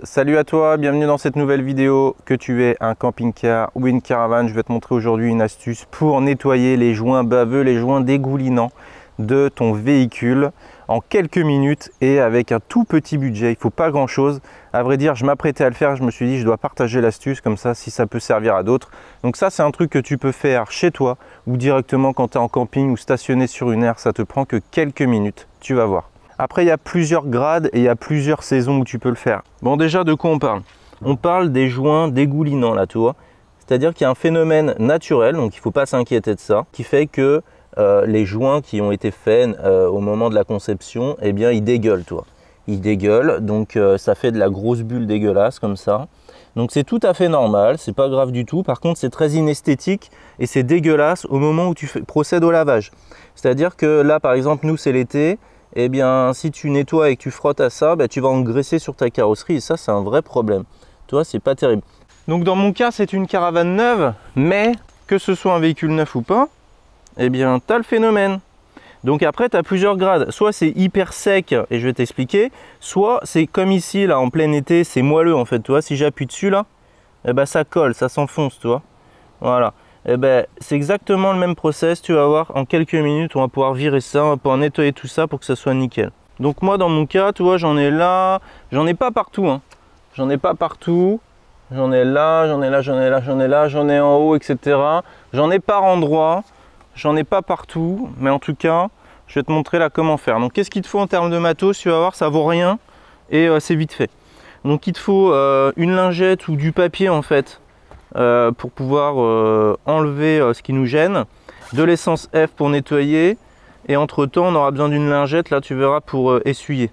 Salut à toi, bienvenue dans cette nouvelle vidéo. Que tu aies un camping-car ou une caravane, je vais te montrer aujourd'hui une astuce pour nettoyer les joints baveux, les joints dégoulinants de ton véhicule en quelques minutes et avec un tout petit budget. Il ne faut pas grand chose. À vrai dire, je m'apprêtais à le faire, je me suis dit je dois partager l'astuce comme ça si ça peut servir à d'autres. Donc ça, c'est un truc que tu peux faire chez toi ou directement quand tu es en camping ou stationné sur une aire. Ça te prend que quelques minutes, tu vas voir. Après, il y a plusieurs grades et il y a plusieurs saisons où tu peux le faire. Bon, déjà, de quoi on parle? On parle des joints dégoulinants, là, tu vois. C'est-à-dire qu'il y a un phénomène naturel, donc il ne faut pas s'inquiéter de ça, qui fait que les joints qui ont été faits au moment de la conception, eh bien, ils dégueulent, toi. Ils dégueulent, donc ça fait de la grosse bulle dégueulasse, comme ça. Donc c'est tout à fait normal, c'est pas grave du tout. Par contre, c'est très inesthétique et c'est dégueulasse au moment où tu procèdes au lavage. C'est-à-dire que là, par exemple, nous, c'est l'été. Eh bien, si tu nettoies et que tu frottes à ça, tu vas engraisser sur ta carrosserie et ça, c'est un vrai problème. Tu vois, c'est pas terrible. Donc, dans mon cas, c'est une caravane neuve, mais que ce soit un véhicule neuf ou pas, eh bien, tu as le phénomène. Donc après, tu as plusieurs grades. Soit c'est hyper sec, et je vais t'expliquer, soit c'est comme ici, là, en plein été, c'est moelleux, en fait. Tu vois, si j'appuie dessus, là, eh ben, ça colle, ça s'enfonce, tu vois. Voilà. Eh ben, c'est exactement le même process, tu vas voir, en quelques minutes, on va pouvoir virer ça, on va pouvoir nettoyer tout ça pour que ça soit nickel. Donc moi, dans mon cas, tu vois, j'en ai là, j'en ai pas partout, hein. J'en ai pas partout, j'en ai là, j'en ai là, j'en ai là, j'en ai là, j'en ai en haut, etc. J'en ai par endroit, j'en ai pas partout, mais en tout cas, je vais te montrer là comment faire. Donc qu'est-ce qu'il te faut en termes de matos? Tu vas voir, ça vaut rien et c'est vite fait. Donc il te faut une lingette ou du papier en fait, pour pouvoir enlever ce qui nous gêne, de l'essence F pour nettoyer et entre temps on aura besoin d'une lingette, là tu verras, pour essuyer.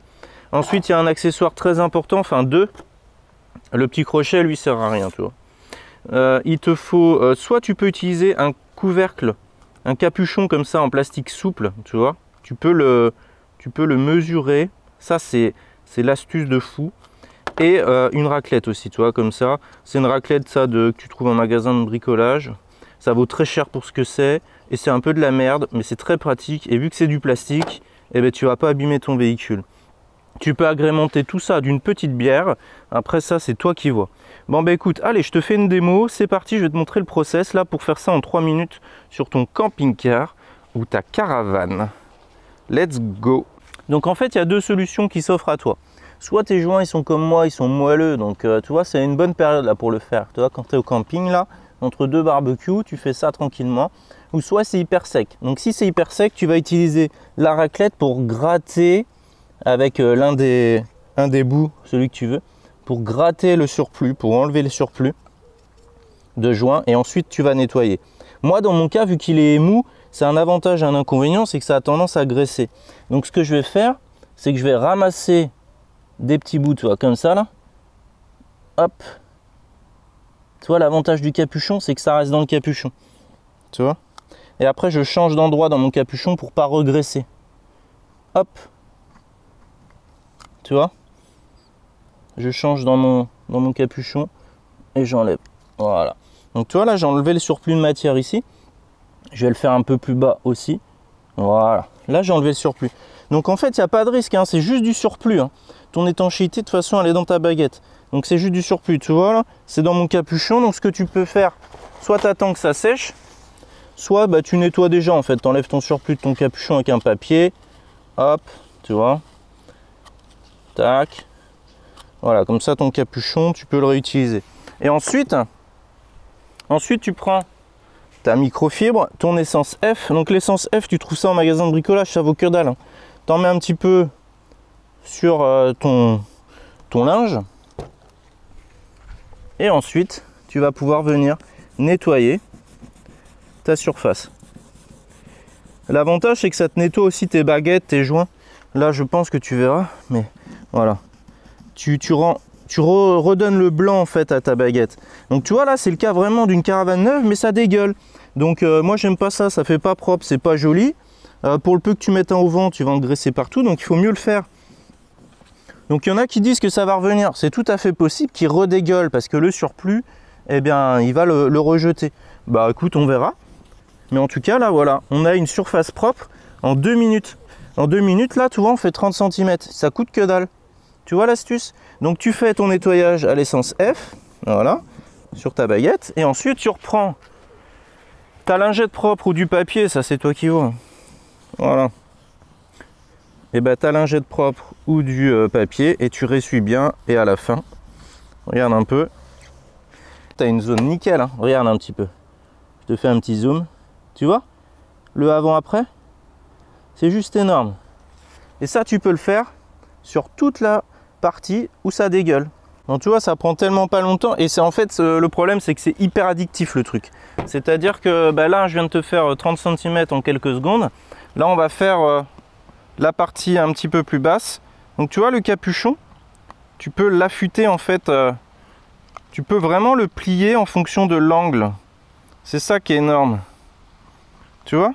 Ensuite il y a un accessoire très important, enfin deux. Le petit crochet lui sert à rien, tu vois. Il te faut soit tu peux utiliser un couvercle, un capuchon comme ça en plastique souple, tu vois, tu peux le mesurer, ça c'est l'astuce de fou. Et une raclette aussi, tu vois, comme ça. C'est une raclette, ça, que tu trouves en magasin de bricolage. Ça vaut très cher pour ce que c'est. Et c'est un peu de la merde, mais c'est très pratique. Et vu que c'est du plastique, eh ben, tu vas pas abîmer ton véhicule. Tu peux agrémenter tout ça d'une petite bière. Après ça, c'est toi qui vois. Bon, écoute, allez, je te fais une démo. C'est parti, je vais te montrer le process, là, pour faire ça en 3 minutes sur ton camping-car ou ta caravane. Let's go. Donc, en fait, il y a deux solutions qui s'offrent à toi. Soit tes joints ils sont comme moi, ils sont moelleux, donc tu vois, c'est une bonne période là pour le faire. Tu vois, quand tu es au camping là, entre deux barbecues, tu fais ça tranquillement. Ou soit c'est hyper sec. Donc si c'est hyper sec, tu vas utiliser la raclette pour gratter avec un des bouts, celui que tu veux, pour gratter le surplus, pour enlever le surplus de joints et ensuite tu vas nettoyer. Moi dans mon cas, vu qu'il est mou, c'est un avantage et un inconvénient, c'est que ça a tendance à graisser. Donc ce que je vais faire, c'est que je vais ramasser des petits bouts, tu vois, comme ça là, hop, tu vois, l'avantage du capuchon c'est que ça reste dans le capuchon, tu vois, et après je change d'endroit dans mon capuchon pour pas regresser, hop, tu vois, je change dans mon capuchon et j'enlève, voilà. Donc tu vois là, j'ai enlevé le surplus de matière ici, je vais le faire un peu plus bas aussi, voilà, là j'ai enlevé le surplus. Donc en fait il n'y a pas de risque, hein, c'est juste du surplus, hein. Ton étanchéité de toute façon elle est dans ta baguette, donc c'est juste du surplus, tu vois là, c'est dans mon capuchon. Donc ce que tu peux faire, soit tu attends que ça sèche, soit tu nettoies déjà en fait, tu enlèves ton surplus de ton capuchon avec un papier, hop, tu vois, tac, voilà, comme ça ton capuchon tu peux le réutiliser. Et ensuite tu prends ta microfibre, ton essence F. Donc l'essence F, tu trouves ça en magasin de bricolage, ça vaut que dalle, hein. T'en mets un petit peu sur ton linge et ensuite tu vas pouvoir venir nettoyer ta surface. L'avantage c'est que ça te nettoie aussi tes baguettes, tes joints. Là je pense que tu verras, mais voilà, tu redonnes le blanc en fait à ta baguette. Donc tu vois là c'est le cas vraiment d'une caravane neuve, mais ça dégueule. Donc moi j'aime pas ça, ça fait pas propre, c'est pas joli. Pour le peu que tu mettes un au vent, tu vas engraisser partout, donc il faut mieux le faire. Donc il y en a qui disent que ça va revenir. C'est tout à fait possible qu'il redégueule parce que le surplus, eh bien, il va le rejeter. Bah écoute, on verra. Mais en tout cas, là, voilà, on a une surface propre en 2 minutes. En 2 minutes, là, tu vois, on fait 30 cm. Ça coûte que dalle. Tu vois l'astuce? Donc tu fais ton nettoyage à l'essence F, voilà, sur ta baguette, et ensuite tu reprends ta lingette propre ou du papier, ça c'est toi qui vois. Voilà. Et ben ta lingette propre ou du papier, et tu ressuies bien, et à la fin, regarde un peu, tu as une zone nickel, hein. Regarde un petit peu. Je te fais un petit zoom. Tu vois? Le avant-après, c'est juste énorme. Et ça, tu peux le faire sur toute la partie où ça dégueule. Donc tu vois, ça prend tellement pas longtemps. Et c'est en fait, le problème, c'est que c'est hyper addictif le truc. C'est-à-dire que bah, là, je viens de te faire 30 cm en quelques secondes. Là, on va faire la partie un petit peu plus basse. Donc tu vois, le capuchon, tu peux l'affûter en fait. Tu peux vraiment le plier en fonction de l'angle. C'est ça qui est énorme. Tu vois?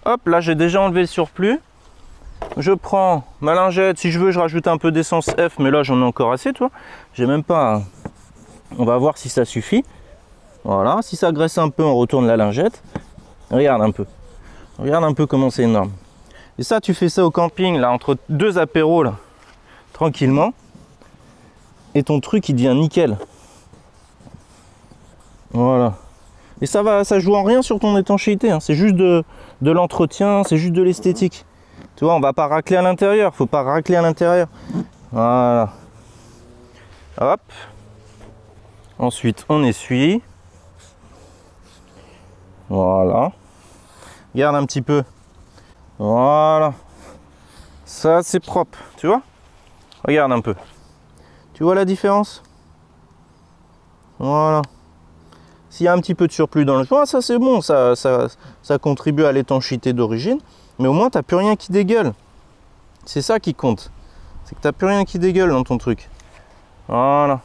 Hop, là j'ai déjà enlevé le surplus. Je prends ma lingette. Si je veux, je rajoute un peu d'essence F, mais là j'en ai encore assez, tu vois. J'ai même pas. On va voir si ça suffit. Voilà, si ça graisse un peu, on retourne la lingette. Regarde un peu. Regarde un peu comment c'est énorme. Et ça, tu fais ça au camping, là, entre deux apéros, là, tranquillement. Et ton truc, il devient nickel. Voilà. Et ça joue en rien sur ton étanchéité, hein. C'est juste de l'entretien, c'est juste de l'esthétique. Tu vois, on va pas racler à l'intérieur, faut pas racler à l'intérieur. Voilà. Hop. Ensuite, on essuie. Voilà. Regarde un petit peu. Voilà. Ça, c'est propre, tu vois? Regarde un peu. Tu vois la différence? Voilà. S'il y a un petit peu de surplus dans le joint, ça c'est bon, ça contribue à l'étanchéité d'origine, mais au moins tu n'as plus rien qui dégueule. C'est ça qui compte, c'est que tu n'as plus rien qui dégueule dans ton truc. Voilà.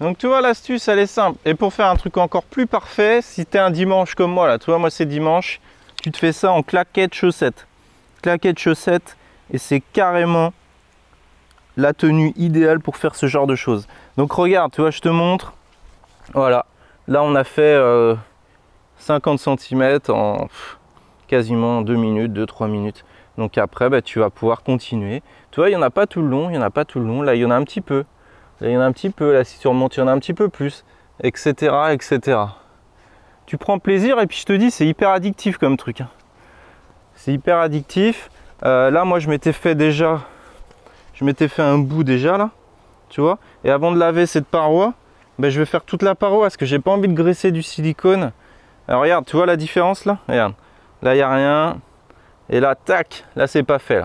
Donc tu vois, l'astuce elle est simple. Et pour faire un truc encore plus parfait, si tu es un dimanche comme moi, là, tu vois, moi c'est dimanche, tu te fais ça en claquettes chaussettes. Claquettes chaussettes, et c'est carrément la tenue idéale pour faire ce genre de choses. Donc regarde, tu vois, je te montre. Voilà. Là, on a fait 50 cm en quasiment 2 minutes, 2-3 minutes. Donc après, bah, tu vas pouvoir continuer. Tu vois, il n'y en a pas tout le long, il n'y en a pas tout le long. Là, il y en a un petit peu. Là, il y en a un petit peu. Là, si tu remontes, il y en a un petit peu plus, etc., etc. Tu prends plaisir et puis je te dis, c'est hyper addictif comme truc, hein. C'est hyper addictif. Là, moi, je m'étais fait un bout déjà, là. Tu vois. Et avant de laver cette paroi, ben, je vais faire toute la paroi parce que j'ai pas envie de graisser du silicone. Alors regarde, tu vois la différence là? Regarde, là il n'y a rien. Et là, tac, là c'est pas fait.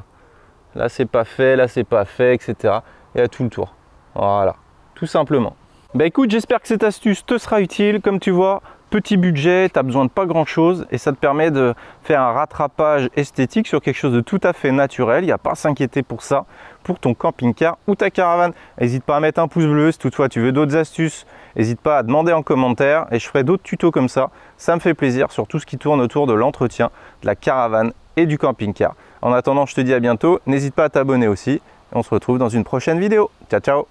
Là c'est pas fait, là c'est pas fait, etc. Et à tout le tour. Voilà, tout simplement. Ben écoute, j'espère que cette astuce te sera utile. Comme tu vois, petit budget, tu n'as besoin de pas grand chose et ça te permet de faire un rattrapage esthétique sur quelque chose de tout à fait naturel. Il n'y a pas à s'inquiéter pour ça, pour ton camping-car ou ta caravane. N'hésite pas à mettre un pouce bleu si toutefois tu veux d'autres astuces. N'hésite pas à demander en commentaire et je ferai d'autres tutos comme ça. Ça me fait plaisir sur tout ce qui tourne autour de l'entretien de la caravane et du camping-car. En attendant, je te dis à bientôt. N'hésite pas à t'abonner aussi. On se retrouve dans une prochaine vidéo. Ciao, ciao!